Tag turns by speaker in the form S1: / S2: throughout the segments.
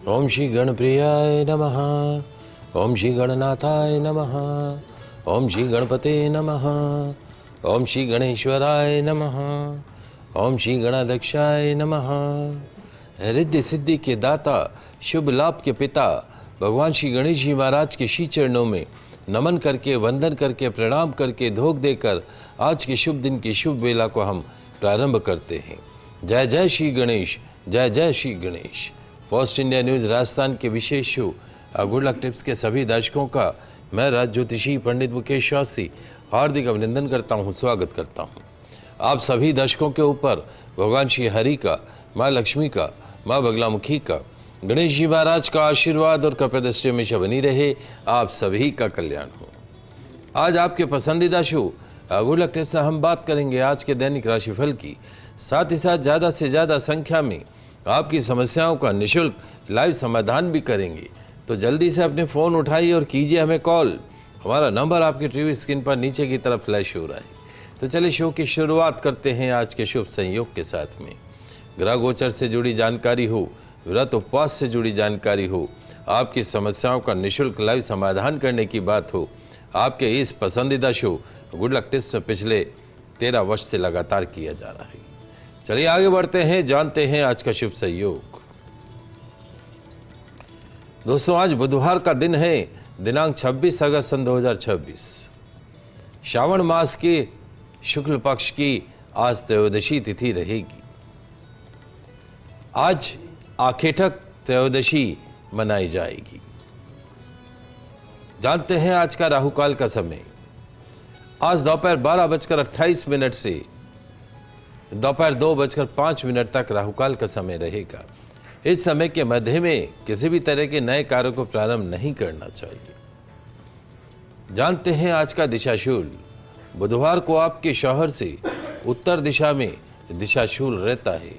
S1: ओम श्री गणप्रियाय नमः। ओम श्री गणनाथाय नमः। ओम श्री गणपते नमः। ओम श्री गणेश्वराय नमः। ओम श्री गणाध्यक्षाय नमः। रिद्धि सिद्धि के दाता, शुभ लाभ के पिता भगवान श्री गणेश जी महाराज के श्री चरणों में नमन करके, वंदन करके, प्रणाम करके, धोख देकर आज के शुभ दिन की शुभ वेला को हम प्रारंभ करते हैं। जय जय श्री गणेश, जय जय Shri Ganesh. First India news Rajasthan के विशेष शो गुड लक टिप्स के सभी दर्शकों का मैं राज ज्योतिषी पंडित मुकेश शास्त्री हार्दिक अभिनंदन करता हूं, स्वागत करता हूं। आप सभी दर्शकों के ऊपर भगवान श्री हरि का, माँ लक्ष्मी का, माँ बगलामुखी का, गणेश जी महाराज का आशीर्वाद और कृपा दृष्टि हमेशा बनी रहे। आप सभी का कल्याण हो। आज आपके पसंदीदा शो गुड लक टिप्स में हम बात करेंगे आज के दैनिक राशिफल की, साथ ही साथ ज़्यादा से ज़्यादा संख्या में आपकी समस्याओं का निःशुल्क लाइव समाधान भी करेंगे। तो जल्दी से अपने फ़ोन उठाइए और कीजिए हमें कॉल। हमारा नंबर आपकी टीवी स्क्रीन पर नीचे की तरफ फ्लैश हो रहा है। तो चलिए शो की शुरुआत करते हैं आज के शुभ संयोग के साथ में। ग्रह गोचर से जुड़ी जानकारी हो, व्रत उपवास से जुड़ी जानकारी हो, आपकी समस्याओं का निःशुल्क लाइव समाधान करने की बात हो, आपके इस पसंदीदा शो गुड लक टिप्स में पिछले 13 वर्ष से लगातार किया जा रहा है। चलिए आगे बढ़ते हैं, जानते हैं आज का शुभ संयोग। दोस्तों, आज बुधवार का दिन है, दिनांक 26 अगस्त सन 2026। श्रावण मास के शुक्ल पक्ष की आज त्रयोदशी तिथि रहेगी। आज आखेटक त्रयोदशी मनाई जाएगी। जानते हैं आज का राहुकाल का समय। आज दोपहर 12:28 से दोपहर 2:05 तक राहुकाल का समय रहेगा। इस समय के मध्य में किसी भी तरह के नए कार्यों को प्रारंभ नहीं करना चाहिए। जानते हैं आज का दिशाशूल। बुधवार को आपके शहर से उत्तर दिशा में दिशाशूल रहता है।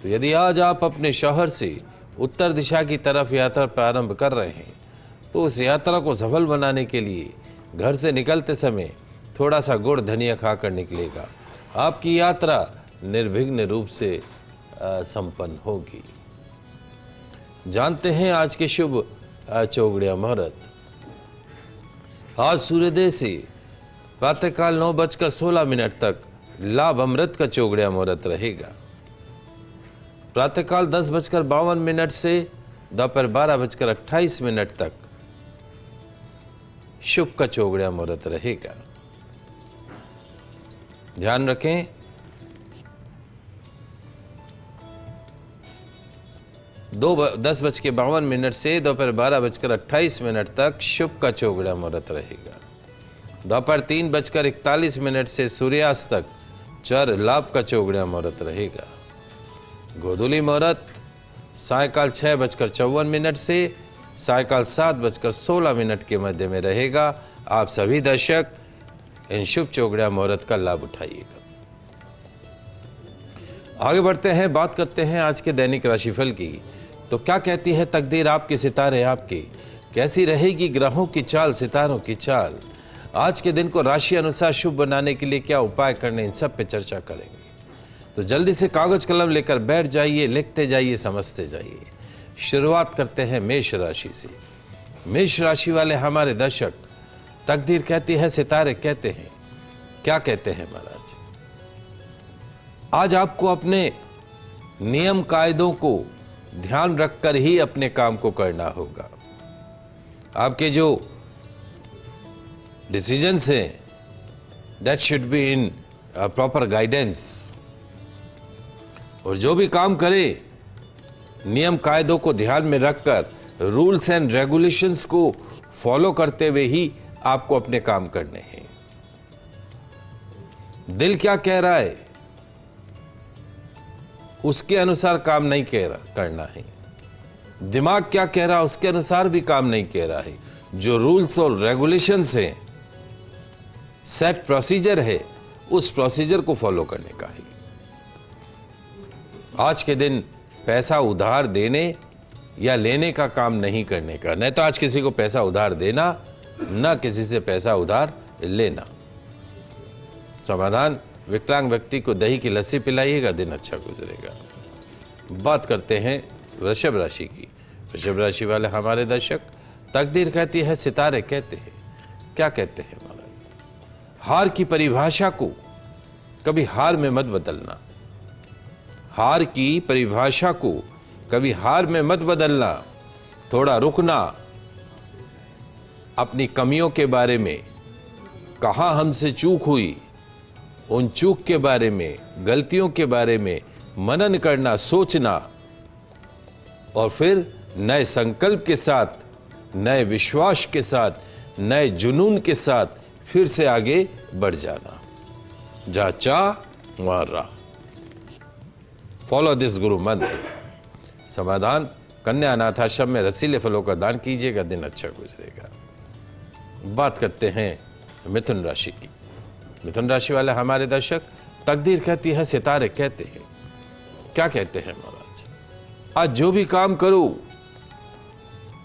S1: तो यदि आज आप अपने शहर से उत्तर दिशा की तरफ यात्रा प्रारंभ कर रहे हैं तो उस यात्रा को सफल बनाने के लिए घर से निकलते समय थोड़ा सा गुड़ धनिया खाकर निकलेगा। आपकी यात्रा निर्विघ्न रूप से संपन्न होगी। जानते हैं आज के शुभ चौगड़िया मुहूर्त। आज सूर्योदय से प्रातःकाल 9:16 तक लाभ अमृत का चौगड़िया मुहूर्त रहेगा। प्रातःकाल 10:52 से दोपहर 12:28 तक शुभ का चौगड़िया मुहूर्त रहेगा। ध्यान रखें, 10:52 से दोपहर 12:28 तक शुभ का चौगड़िया मुहूर्त रहेगा। दोपहर 3:41 से सूर्यास्त तक चर लाभ का चौगड़िया मुहूर्त रहेगा। गोधूली मुहूर्त सायकाल 6:54 से सायकाल 7:16 के मध्य में रहेगा। आप सभी दर्शक इन शुभ चौगड़िया मुहूर्त का लाभ उठाइएगा। आगे बढ़ते हैं, बात करते हैं आज के दैनिक राशिफल की। तो क्या कहती है तकदीर, आपके सितारे आपके, कैसी रहेगी ग्रहों की चाल, सितारों की चाल। आज के दिन को राशि अनुसार शुभ बनाने के लिए क्या उपाय करने, इन सब पे चर्चा करेंगे। तो जल्दी से कागज कलम लेकर बैठ जाइए, लिखते जाइए, समझते जाइए। शुरुआत करते हैं मेष राशि से। मेष राशि वाले हमारे दर्शक, तकदीर कहती है, सितारे कहते हैं, क्या कहते हैं महाराज। आज आपको अपने नियम कायदों को ध्यान रखकर ही अपने काम को करना होगा। आपके जो डिसीजंस हैं, that should be in proper guidance. और जो भी काम करे नियम कायदों को ध्यान में रखकर, रूल्स एंड रेगुलेशंस को फॉलो करते हुए ही आपको अपने काम करने हैं। दिल क्या कह रहा है उसके अनुसार काम नहीं करना है। दिमाग क्या कह रहा है उसके अनुसार भी काम नहीं कह रहा है। जो रूल्स और रेगुलेशंस हैं, सेट प्रोसीजर है, उस प्रोसीजर को फॉलो करने का है। आज के दिन पैसा उधार देने या लेने का काम नहीं करने का। नहीं तो आज किसी को पैसा उधार देना, ना किसी से पैसा उधार लेना। समाधान, विकलांग व्यक्ति को दही की लस्सी पिलाइएगा, दिन अच्छा गुजरेगा। बात करते हैं वृषभ राशि की। वृषभ राशि वाले हमारे दर्शक, तकदीर कहती है, सितारे कहते हैं। क्या कहते हैं महाराज? हार की परिभाषा को कभी हार में मत बदलना। हार की परिभाषा को कभी हार में मत बदलना। थोड़ा रुकना, अपनी कमियों के बारे में, कहाँ हमसे चूक हुई, उन चूक के बारे में, गलतियों के बारे में मनन करना, सोचना, और फिर नए संकल्प के साथ, नए विश्वास के साथ, नए जुनून के साथ फिर से आगे बढ़ जाना। जहां चाह वहां राह। फॉलो दिस गुरु मंत्र। समाधान, कन्या अनाथ आश्रम में रसीले फलों का दान कीजिएगा, दिन अच्छा गुजरेगा। बात करते हैं मिथुन राशि की। मिथुन राशि वाले हमारे दर्शक, तकदीर कहती है, सितारे कहते हैं। क्या कहते हैं महाराज? आज जो भी काम करो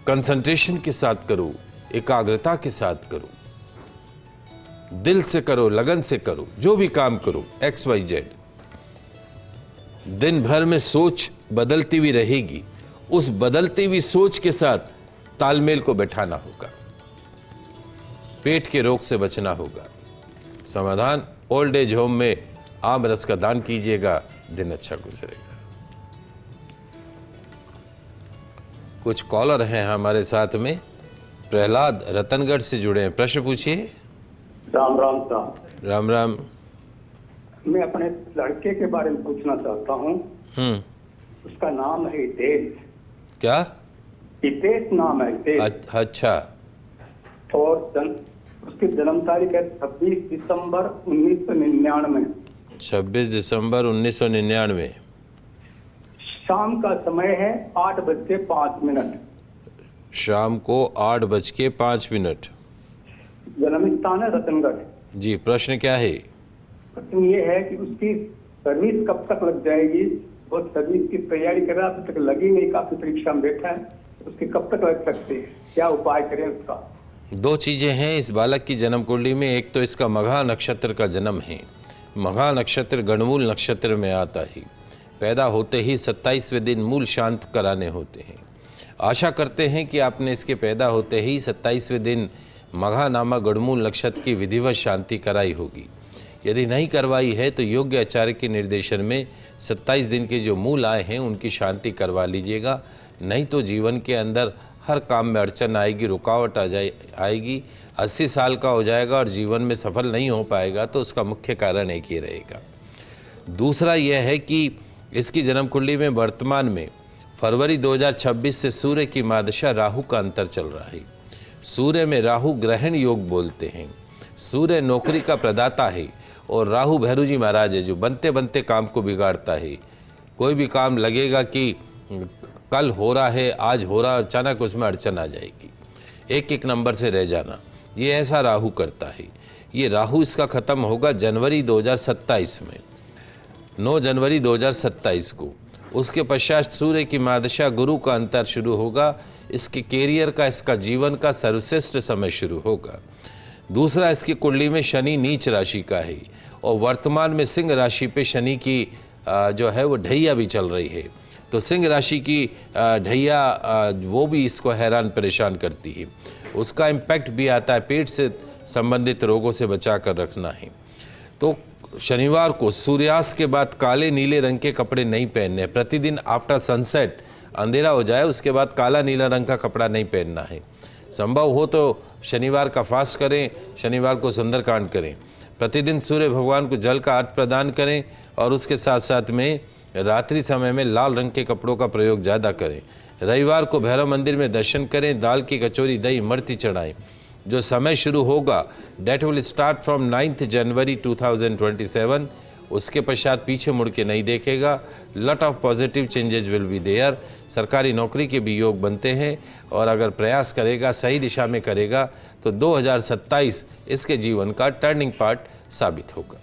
S1: कंसंट्रेशन के साथ करो, एकाग्रता के साथ करो, दिल से करो, लगन से करो। जो भी काम करो XYZ, दिन भर में सोच बदलती हुई रहेगी। उस बदलती हुई सोच के साथ तालमेल को बैठाना होगा। पेट के रोग से बचना होगा। समाधान, ओल्ड एज होम में आम रस का दान कीजिएगा, दिन अच्छा गुजरेगा। कुछ कॉलर हैं हमारे साथ में। प्रहलाद रतनगढ़ से जुड़े हैं, प्रश्न पूछिए।
S2: राम राम साहब।
S1: राम राम।
S2: मैं अपने लड़के के बारे में पूछना चाहता हूँ। उसका नाम है हितेश।
S1: क्या?
S2: हितेश नाम है, हितेश।
S1: अच्छा।
S2: और उसकी जन्म तारीख है 26 दिसंबर 1999।
S1: 26 दिसंबर 1999।
S2: शाम का समय है 8:05।
S1: शाम को 8:05।
S2: जन्म स्थान है रतनगढ़।
S1: जी, प्रश्न क्या है?
S2: प्रश्न ये है कि उसकी सर्विस कब तक लग जाएगी? वो सर्विस की तैयारी कर रहा है, अभी तक लगी नहीं, काफी परीक्षा में बैठा है। उसकी कब तक लग सकती है? क्या उपाय करें उसका?
S1: दो चीजें हैं इस बालक की जन्म कुंडली में। एक तो इसका मघा नक्षत्र का जन्म है। मघा नक्षत्र गणमूल नक्षत्र में आता है। पैदा होते ही 27वें दिन मूल शांत कराने होते हैं। आशा करते हैं कि आपने इसके पैदा होते ही 27वें दिन मघा नामक गणमूल नक्षत्र की विधिवत शांति कराई होगी। यदि नहीं करवाई है तो योग्य आचार्य के निर्देशन में 27 दिन के जो मूल आए हैं उनकी शांति करवा लीजिएगा। नहीं तो जीवन के अंदर हर काम में अड़चन आएगी, रुकावट आएगी। 80 साल का हो जाएगा और जीवन में सफल नहीं हो पाएगा, तो उसका मुख्य कारण एक ही रहेगा। दूसरा यह है कि इसकी जन्म कुंडली में वर्तमान में फरवरी 2026 से सूर्य की महादशा राहु का अंतर चल रहा है। सूर्य में राहु ग्रहण योग बोलते हैं। सूर्य नौकरी का प्रदाता है और राहु भैरू जी महाराज है, जो बनते बनते काम को बिगाड़ता है। कोई भी काम लगेगा कि कल हो रहा है, आज हो रहा, अचानक उसमें अड़चन आ जाएगी, एक एक नंबर से रह जाना, ये ऐसा राहु करता है। ये राहु इसका ख़त्म होगा जनवरी 2027 में, 9 जनवरी 2027 को। उसके पश्चात सूर्य की महादशा गुरु का अंतर शुरू होगा। इसके कैरियर का, इसका जीवन का सर्वश्रेष्ठ समय शुरू होगा। दूसरा, इसकी कुंडली में शनि नीच राशि का है और वर्तमान में सिंह राशि पे शनि की जो है वो ढैया भी चल रही है। तो सिंह राशि की ढैया वो भी इसको हैरान परेशान करती है। उसका इम्पैक्ट भी आता है। पेट से संबंधित रोगों से बचा कर रखना है। तो शनिवार को सूर्यास्त के बाद काले नीले रंग के कपड़े नहीं पहनने। प्रतिदिन आफ्टर सनसेट अंधेरा हो जाए उसके बाद काला नीला रंग का कपड़ा नहीं पहनना है। संभव हो तो शनिवार का फास्ट करें, शनिवार को सुंदरकांड करें। प्रतिदिन सूर्य भगवान को जल का अर्घ प्रदान करें और उसके साथ साथ में रात्रि समय में लाल रंग के कपड़ों का प्रयोग ज़्यादा करें। रविवार को भैरव मंदिर में दर्शन करें, दाल की कचौरी दही इमरती चढ़ाएं। जो समय शुरू होगा date will start from 9 January 2027। उसके पश्चात पीछे मुड़ के नहीं देखेगा। Lot of positive changes will be there. सरकारी नौकरी के भी योग बनते हैं और अगर प्रयास करेगा, सही दिशा में करेगा तो 2027 इसके जीवन का टर्निंग पार्ट साबित होगा।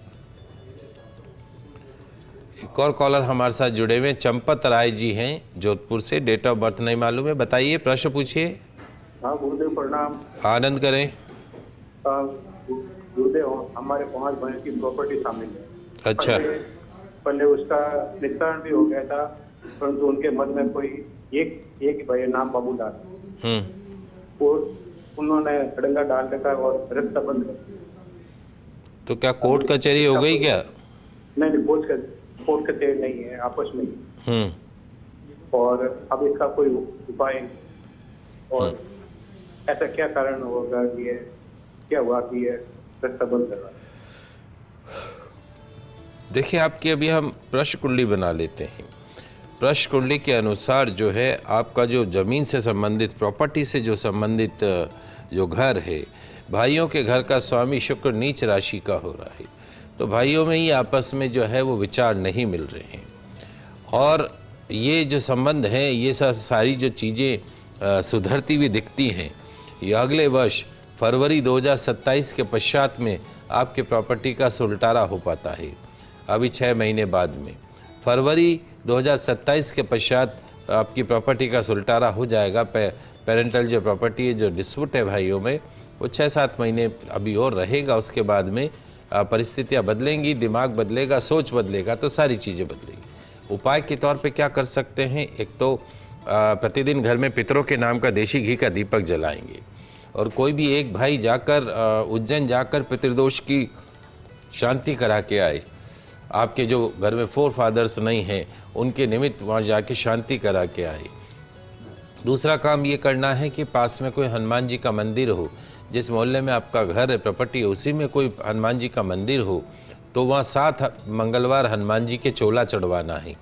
S1: एक और कॉलर हमारे साथ जुड़े हुए चंपत राय जी हैं जोधपुर से। डेट ऑफ बर्थ नहीं मालूम है, बताइए, प्रश्न पूछिए।
S2: हाँ गुरुदेव प्रणाम।
S1: आनंद करें।
S2: गुरुदेव, हमारे 5 भाइयों की प्रॉपर्टी शामिल है।
S1: अच्छा।
S2: पहले उसका निस्तारण भी हो गया था, परंतु उनके मन में कोई एक भाई नाम बाबूलाल, वो उन्होंने अड़ंगा डाल रखा है और रास्ता बंद कर दिया।
S1: तो क्या कोर्ट कचहरी हो गई क्या?
S2: नहीं, कोर्ट कचहरी नहीं है, आपस में। और अब इसका कोई उपाय, और ऐसा क्या कारण होगा कि क्या हुआ कि ये रास्ता बंद कर रहा है?
S1: देखिए, आपकी अभी हम प्रश्न कुंडली बना लेते हैं। प्रश्न कुंडली के अनुसार जो है आपका जो ज़मीन से संबंधित, प्रॉपर्टी से जो संबंधित जो घर है, भाइयों के घर का स्वामी शुक्र नीच राशि का हो रहा है। तो भाइयों में ही आपस में जो है वो विचार नहीं मिल रहे हैं, और ये जो संबंध हैं, ये सारी जो चीज़ें सुधरती हुई दिखती हैं। ये अगले वर्ष फरवरी 2027 के पश्चात में आपके प्रॉपर्टी का सुलटारा हो पाता है। अभी 6 महीने बाद में फरवरी 2027 के पश्चात आपकी प्रॉपर्टी का सुलटारा हो जाएगा। पेरेंटल जो प्रॉपर्टी है, जो डिस्प्यूट है भाइयों में, वो 6-7 महीने अभी और रहेगा। उसके बाद में परिस्थितियाँ बदलेंगी, दिमाग बदलेगा, सोच बदलेगा, तो सारी चीज़ें बदलेगी। उपाय के तौर पे क्या कर सकते हैं? एक तो प्रतिदिन घर में पितरों के नाम का देशी घी का दीपक जलाएंगे, और कोई भी एक भाई जाकर उज्जैन जाकर पितृदोष की शांति करा के आए। आपके जो घर में 4 फादर्स नहीं हैं, उनके निमित्त वहाँ जाके शांति करा के आए। दूसरा काम ये करना है कि पास में कोई हनुमान जी का मंदिर हो, जिस मोहल्ले में आपका घर है, प्रॉपर्टी है, उसी में कोई हनुमान जी का मंदिर हो, तो वहाँ 7 मंगलवार हनुमान जी के चोला चढ़वाना है।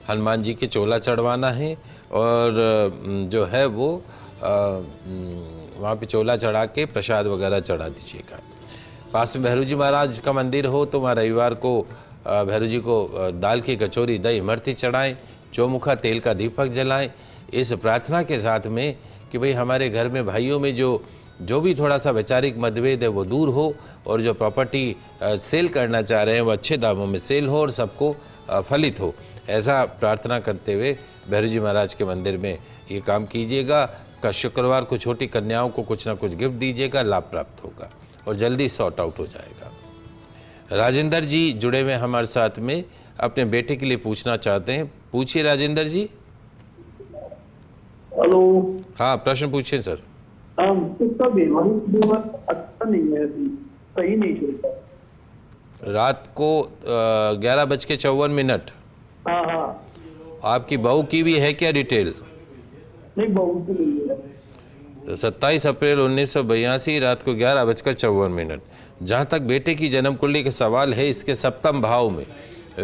S1: हनुमान जी के चोला चढ़वाना है, और जो है वो वहाँ पे चोला चढ़ा के प्रसाद वगैरह चढ़ा दीजिएगा। पास में भैरू जी महाराज का मंदिर हो तो वहाँ रविवार को भैरू जी को दाल की कचौरी, दही इमरती चढ़ाएं, चौमुखा तेल का दीपक जलाएं, इस प्रार्थना के साथ में कि भाई हमारे घर में भाइयों में जो भी थोड़ा सा वैचारिक मतभेद है वो दूर हो, और जो प्रॉपर्टी सेल करना चाह रहे हैं वो अच्छे दामों में सेल हो और सबको फलित हो। ऐसा प्रार्थना करते हुए भैरू जी महाराज के मंदिर में ये काम कीजिएगा। का शुक्रवार को छोटी कन्याओं को कुछ ना कुछ गिफ्ट दीजिएगा, लाभ प्राप्त होगा और जल्दी सॉर्ट आउट हो जाएगा। राजेंद्र जी जुड़े हुए हमारे साथ में, अपने बेटे के लिए पूछना चाहते हैं। पूछिए राजेंद्र जी।
S2: हेलो।
S1: हाँ, प्रश्न पूछिए सर।
S2: उसका वैवाहिक अच्छा नहीं है, सही नहीं चलता।
S1: रात को 11:54।
S2: हाँ।
S1: आपकी बहू की भी है क्या डिटेल?
S2: नहीं, बहू की नहीं है।
S1: तो 27 अप्रैल 1982 रात को 11:54। जहाँ तक बेटे की जन्म कुंडली का सवाल है, इसके सप्तम भाव में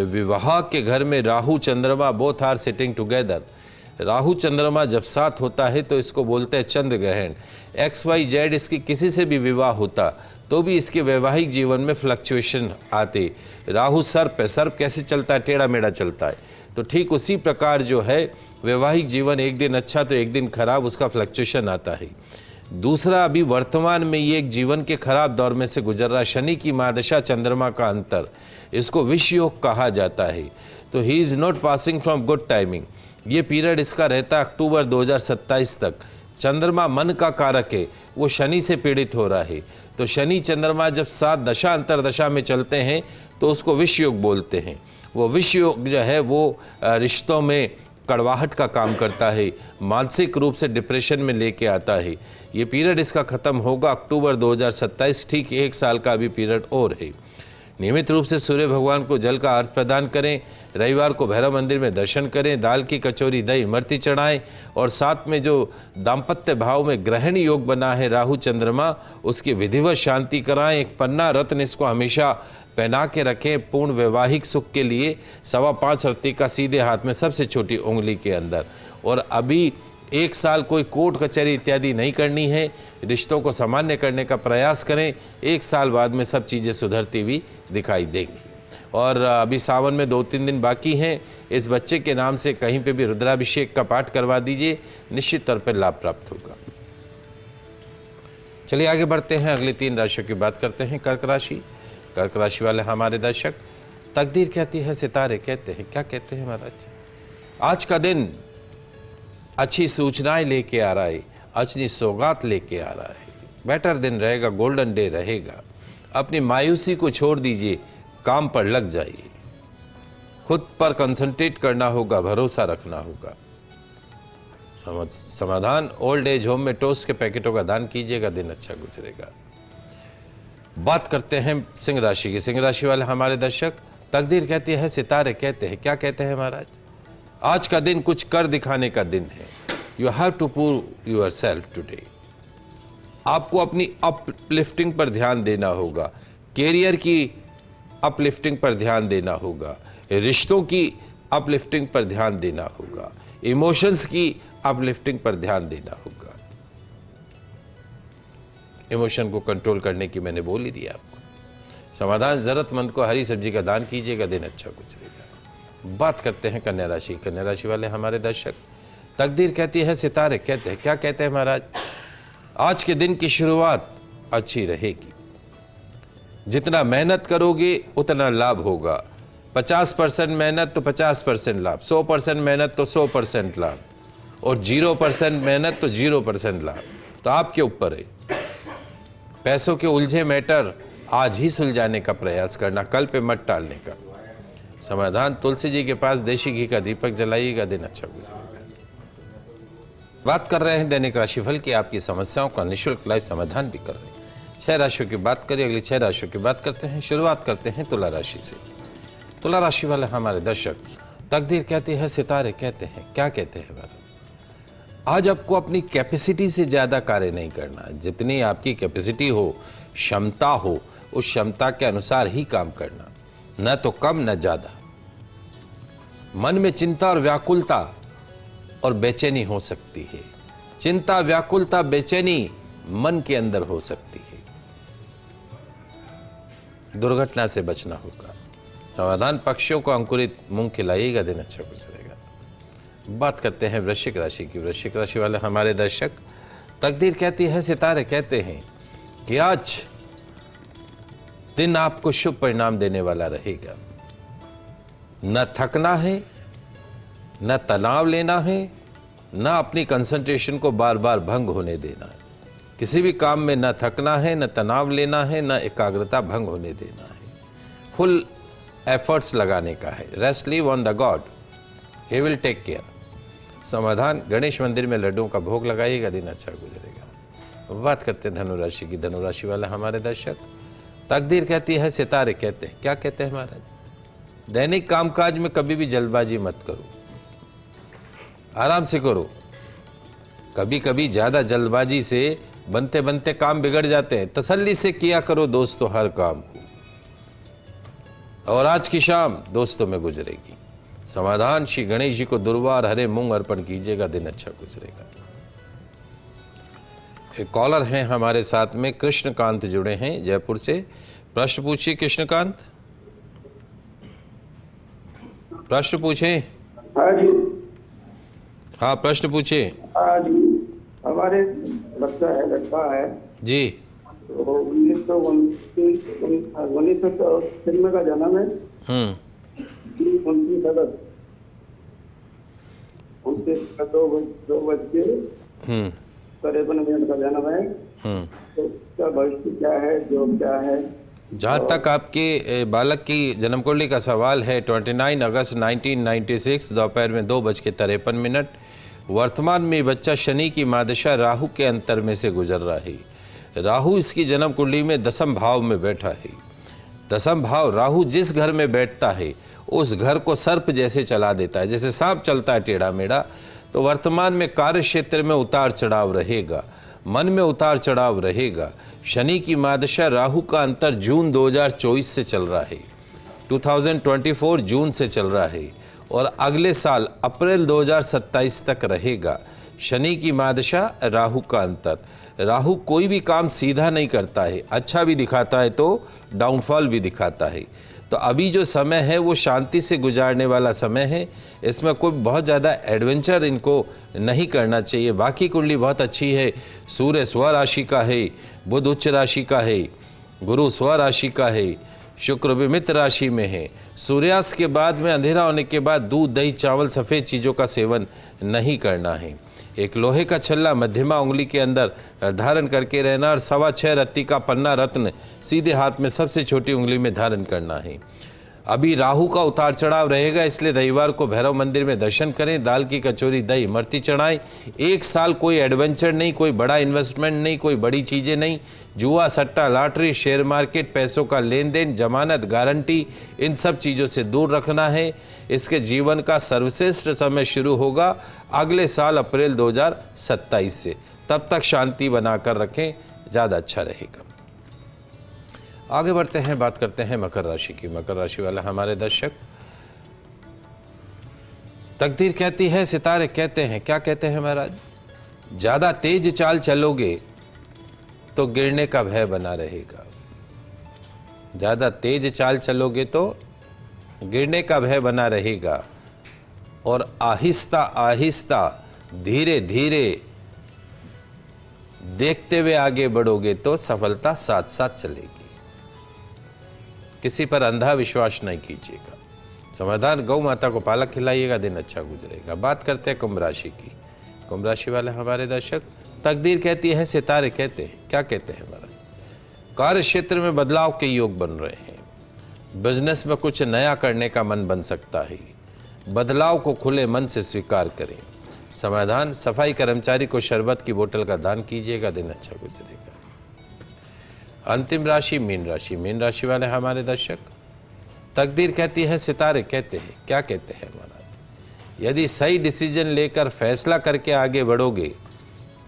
S1: विवाह के घर में Rahu Chandrama both are sitting together. Rahu Chandrama जब साथ होता है तो इसको बोलते हैं चंद्र ग्रहण। XYZ इसकी किसी से भी विवाह होता तो भी इसके वैवाहिक जीवन में फ्लक्चुएशन आते। राहु सर्प है, सर्प कैसे चलता है? टेढ़ा मेढ़ा चलता है। तो ठीक उसी प्रकार जो है वैवाहिक जीवन एक दिन अच्छा तो एक दिन खराब, उसका फ्लक्चुएशन आता है। दूसरा, अभी वर्तमान में ये एक जीवन के खराब दौर में से गुजर रहा। शनि की महादशा, चंद्रमा का अंतर, इसको विष योग कहा जाता है। तो he is not passing from good timing. ये पीरियड इसका रहता है अक्टूबर 2027 तक। चंद्रमा मन का कारक है, वो शनि से पीड़ित हो रहा है। तो शनि चंद्रमा जब 7 दशा अंतरदशा में चलते हैं तो उसको विष योग बोलते हैं। वो विष योग जो है वो रिश्तों में कड़वाहट का काम करता है, मानसिक रूप से डिप्रेशन में लेके आता है। ये पीरियड इसका ख़त्म होगा अक्टूबर 2027, ठीक 1 साल का अभी पीरियड और है। नियमित रूप से सूर्य भगवान को जल का अर्घ प्रदान करें, रविवार को भैरव मंदिर में दर्शन करें, दाल की कचौरी, दही इमरती चढ़ाएं, और साथ में जो दाम्पत्य भाव में ग्रहण योग बना है राहु चंद्रमा, उसकी विधिवत शांति कराएं। एक पन्ना रत्न इसको हमेशा पहना के रखें पूर्ण वैवाहिक सुख के लिए। 5.25 रत्ती का सीधे हाथ में सबसे छोटी उंगली के अंदर। और अभी 1 साल कोई कोर्ट कचहरी इत्यादि नहीं करनी है, रिश्तों को सामान्य करने का प्रयास करें। 1 साल बाद में सब चीज़ें सुधरती हुई दिखाई देंगी। और अभी सावन में 2-3 दिन बाकी हैं। इस बच्चे के नाम से कहीं पे भी रुद्राभिषेक का पाठ करवा दीजिए, निश्चित तौर पर लाभ प्राप्त होगा। चलिए आगे बढ़ते हैं, अगली 3 राशियों की बात करते हैं। कर्क राशि। कर्क राशि वाले हमारे दर्शक, तकदीर कहती है, सितारे कहते हैं, क्या कहते हैं महाराज? आज का दिन अच्छी सूचनाएं लेके आ रहा है, अच्छी सौगात लेके आ रहा है। बेटर दिन रहेगा, गोल्डन डे रहेगा। अपनी मायूसी को छोड़ दीजिए, काम पर लग जाइए। खुद पर कंसंट्रेट करना होगा, भरोसा रखना होगा। समाधान, ओल्ड एज होम में टोस्ट के पैकेटों का दान कीजिएगा, दिन अच्छा गुजरेगा। बात करते हैं सिंह राशि की। सिंह राशि वाले हमारे दर्शक, तकदीर कहती है, सितारे कहते हैं, क्या कहते हैं महाराज? आज का दिन कुछ कर दिखाने का दिन है। You have to prove yourself today. आपको अपनी अपलिफ्टिंग पर ध्यान देना होगा, कैरियर की अपलिफ्टिंग पर ध्यान देना होगा, रिश्तों की अपलिफ्टिंग पर ध्यान देना होगा, इमोशंस की अपलिफ्टिंग पर ध्यान देना होगा। इमोशन को कंट्रोल करने की मैंने बोल ही दिया आपको। समाधान, जरूरतमंद को हरी सब्जी का दान कीजिएगा, दिन अच्छा गुजरेगा। बात करते हैं कन्या राशि। कन्या राशि वाले हमारे दर्शक, तकदीर कहती है, सितारे कहते हैं, क्या कहते हैं महाराज? आज के दिन की शुरुआत अच्छी रहेगी। जितना मेहनत करोगे उतना लाभ होगा। 50% मेहनत तो 50% लाभ, 100% मेहनत तो 100% लाभ, और 0% मेहनत तो 0% लाभ। तो आपके ऊपर है। पैसों के उलझे मैटर आज ही सुलझाने का प्रयास करना, कल पे मत टालने का। समाधान, तुलसी जी के पास देशी घी का दीपक जलाइएगा, दिन अच्छा गुजरेगा। बात कर रहे हैं दैनिक राशिफल की, आपकी समस्याओं का निःशुल्क लाइव समाधान भी कर रहे हैं। 6 राशियों की बात करें, अगली 6 राशियों की बात करते हैं। शुरुआत करते हैं तुला राशि से। तुला राशि वाले हमारे दर्शक, तकदीर कहती है, सितारे कहते हैं, क्या कहते हैं महाराज? आज आपको अपनी कैपेसिटी से ज़्यादा कार्य नहीं करना। जितनी आपकी कैपेसिटी हो, क्षमता हो, उस क्षमता के अनुसार ही काम करना, न तो कम न ज़्यादा। मन में चिंता और व्याकुलता और बेचैनी हो सकती है। चिंता, व्याकुलता, बेचैनी मन के अंदर हो सकती है। दुर्घटना से बचना होगा। समाधान, पक्षियों को अंकुरित मूंग खिलाइएगा, दिन अच्छा गुजरेगा। बात करते हैं वृश्चिक राशि की। वृश्चिक राशि वाले हमारे दर्शक, तकदीर कहती है, सितारे कहते हैं कि आज दिन आपको शुभ परिणाम देने वाला रहेगा। न थकना है, न तनाव लेना है, न अपनी कंसंट्रेशन को बार बार भंग होने देना है। किसी भी काम में न थकना है, न तनाव लेना है, न एकाग्रता भंग होने देना है। फुल एफर्ट्स लगाने का है। Rest leave on the God, he will take care. समाधान, गणेश मंदिर में लड्डुओं का भोग लगाइएगा, दिन अच्छा गुजरेगा। बात करते हैं धनुराशि की। धनुराशि वाला हमारे दर्शक, तकदीर कहती है, सितारे कहते हैं, क्या कहते हैं महाराज? दैनिक कामकाज में कभी भी जल्दबाजी मत करो, आराम से करो। कभी कभी ज्यादा जल्दबाजी से बनते बनते काम बिगड़ जाते हैं। तसल्ली से किया करो दोस्तों हर काम को, और आज की शाम दोस्तों में गुजरेगी। समाधान, श्री गणेश जी को दुर्वा और हरे मूंग अर्पण कीजिएगा, दिन अच्छा गुजरेगा। एक कॉलर हैं हमारे साथ में, कृष्णकांत जुड़े हैं जयपुर से। प्रश्न पूछिए कृष्णकांत, प्रश्न पूछें।
S3: हाँ जी,
S1: हाँ प्रश्न पूछिए।
S3: हाँ जी, हमारे बच्चा है, लड़का है
S1: जी।
S3: तो 1929 का जन्म है। 29 अगस्त 2:53 का जन्म है। तो उसका भविष्य क्या है, जो क्या है?
S1: जहाँ तक आपके बालक की जन्म कुंडली का सवाल है, 29 अगस्त 1996 दोपहर में 2:53। वर्तमान में बच्चा शनि की मादशा राहु के अंतर में से गुजर रहा है। राहु इसकी जन्म कुंडली में 10वें भाव में बैठा है। 10वां भाव राहु जिस घर में बैठता है उस घर को सर्प जैसे चला देता है, जैसे सांप चलता है टेढ़ा मेढ़ा। तो वर्तमान में कार्य क्षेत्र में उतार चढ़ाव रहेगा, मन में उतार चढ़ाव रहेगा। शनि की मादशा राहु का अंतर जून 2024 से चल रहा है, 2024 जून से चल रहा है, और अगले साल अप्रैल 2027 तक रहेगा। शनि की मादशा, राहु का अंतर। राहु कोई भी काम सीधा नहीं करता है, अच्छा भी दिखाता है तो डाउनफॉल भी दिखाता है। तो अभी जो समय है वो शांति से गुजारने वाला समय है। इसमें कोई बहुत ज़्यादा एडवेंचर इनको नहीं करना चाहिए। बाकी कुंडली बहुत अच्छी है। सूर्य स्व राशि का है, बुध उच्च राशि का है, गुरु स्व राशि का है, शुक्र भी मित्र राशि में है। सूर्यास्त के बाद में अंधेरा होने के बाद दूध, दही, चावल, सफ़ेद चीज़ों का सेवन नहीं करना है। एक लोहे का छल्ला मध्यमा उंगली के अंदर धारण करके रहना, और 6.25 रत्ती का पन्ना रत्न सीधे हाथ में सबसे छोटी उंगली में धारण करना है। अभी राहु का उतार चढ़ाव रहेगा, इसलिए रविवार को भैरव मंदिर में दर्शन करें, दाल की कचौरी, दही, इमरती चढ़ाएं। एक साल कोई एडवेंचर नहीं, कोई बड़ा इन्वेस्टमेंट नहीं, कोई बड़ी चीज़ें नहीं। जुआ, सट्टा, लॉटरी, शेयर मार्केट, पैसों का लेन देन, जमानत, गारंटी, इन सब चीज़ों से दूर रखना है। इसके जीवन का सर्वश्रेष्ठ समय शुरू होगा अगले साल अप्रैल 2027 से। तब तक शांति बनाकर रखें, ज़्यादा अच्छा रहेगा। आगे बढ़ते हैं, बात करते हैं मकर राशि की। मकर राशि वाले हमारे दर्शक, तकदीर कहती है, सितारे कहते हैं, क्या कहते हैं महाराज? ज़्यादा तेज चाल चलोगे तो गिरने का भय बना रहेगा। ज़्यादा तेज चाल चलोगे तो गिरने का भय बना रहेगा, और आहिस्ता आहिस्ता, धीरे धीरे देखते हुए आगे बढ़ोगे तो सफलता साथ साथ चलेगी। किसी पर अंधा विश्वास नहीं कीजिएगा। समाधान, गौ माता को पालक खिलाइएगा, दिन अच्छा गुजरेगा। बात करते हैं कुंभ राशि की। कुंभ राशि वाले हमारे दर्शक, तकदीर कहती है, सितारे कहते हैं, क्या कहते हैं महाराज? कार्य क्षेत्र में बदलाव के योग बन रहे हैं। बिजनेस में कुछ नया करने का मन बन सकता है। बदलाव को खुले मन से स्वीकार करें। समाधान, सफाई कर्मचारी को शरबत की बोतल का दान कीजिएगा, दिन अच्छा गुजरेगा। अंतिम राशि मीन राशि। मीन राशि वाले हमारे दर्शक, तकदीर कहती है, सितारे कहते हैं, क्या कहते हैं महाराज? यदि सही डिसीजन लेकर फैसला करके आगे बढ़ोगे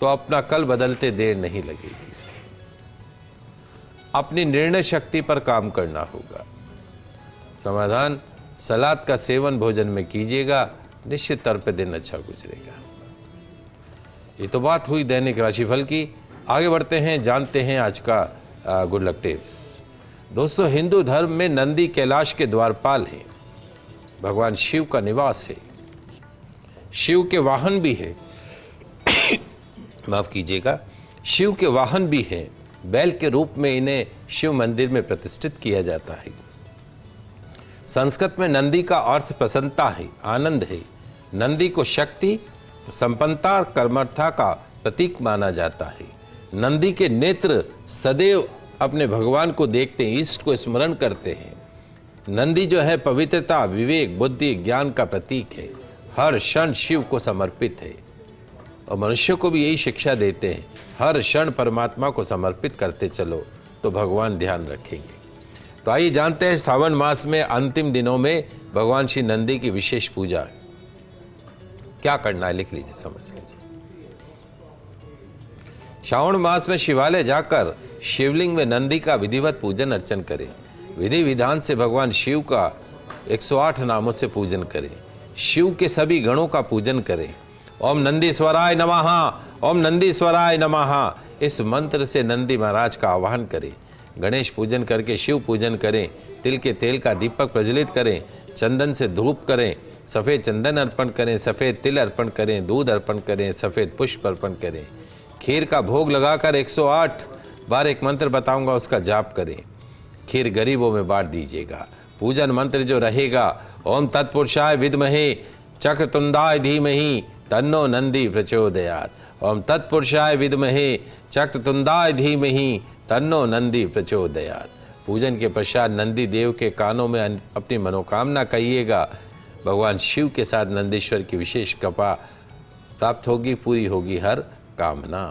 S1: तो अपना कल बदलते देर नहीं लगेगी। अपनी निर्णय शक्ति पर काम करना होगा। समाधान, सलाद का सेवन भोजन में कीजिएगा, निश्चित तौर पर दिन अच्छा गुजरेगा। ये तो बात हुई दैनिक राशिफल की। आगे बढ़ते हैं, जानते हैं आज का गुड लक टिप्स। दोस्तों, हिंदू धर्म में नंदी कैलाश के द्वारपाल हैं, भगवान शिव का निवास है, शिव के वाहन भी है। माफ कीजिएगा, शिव के वाहन भी हैं। बैल के रूप में इन्हें शिव मंदिर में प्रतिष्ठित किया जाता है। संस्कृत में नंदी का अर्थ प्रसन्नता है, आनंद है। नंदी को शक्ति, संपन्नता और कर्मठता का प्रतीक माना जाता है। नंदी के नेत्र सदैव अपने भगवान को देखते हैं, ईष्ट को स्मरण करते हैं। नंदी जो है पवित्रता, विवेक, बुद्धि, ज्ञान का प्रतीक है। हर क्षण शिव को समर्पित है, और मनुष्य को भी यही शिक्षा देते हैं, हर क्षण परमात्मा को समर्पित करते चलो तो भगवान ध्यान रखेंगे। तो आइए जानते हैं, सावन मास में अंतिम दिनों में भगवान श्री नंदी की विशेष पूजा क्या करना है, लिख लीजिए, समझ लीजिए। श्रावण मास में शिवालय जाकर शिवलिंग में नंदी का विधिवत पूजन अर्चन करें। विधि विधान से भगवान शिव का 108 नामों से पूजन करें। शिव के सभी गणों का पूजन करें। ओम नंदीश्वराय नमः, ओम नंदीश्वराय नमः, इस मंत्र से नंदी महाराज का आवाहन करें। गणेश पूजन करके शिव पूजन करें। तिल के तेल का दीपक प्रज्वलित करें। चंदन से धूप करें। सफ़ेद चंदन अर्पण करें। सफ़ेद तिल अर्पण करें। दूध अर्पण करें। सफ़ेद पुष्प अर्पण करें। खीर का भोग लगाकर 108 बार एक मंत्र बताऊंगा, उसका जाप करें। खीर गरीबों में बांट दीजिएगा। पूजन मंत्र जो रहेगा, ओम तत्पुरुषाय विद्महे चक्रतुंडाय धीमहि तन्नो नंदी प्रचोदयात्। ओम तत्पुरुषाय विद्महे चक्रतुंडाय धीमहि तन्नो नंदी प्रचोदयात्। पूजन के पश्चात नंदी देव के कानों में अपनी मनोकामना कहिएगा। भगवान शिव के साथ नंदीश्वर की विशेष कृपा प्राप्त होगी, पूरी होगी हर कामना।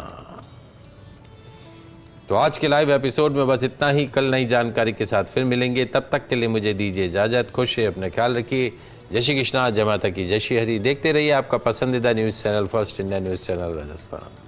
S1: तो आज के लाइव एपिसोड में बस इतना ही। कल नई जानकारी के साथ फिर मिलेंगे, तब तक के लिए मुझे दीजिए इजाजत। खुश है, अपना ख्याल रखिए। जय श्री कृष्णा, जय माता की, जय श्री हरि। देखते रहिए आपका पसंदीदा news channel first India news channel Rajasthan.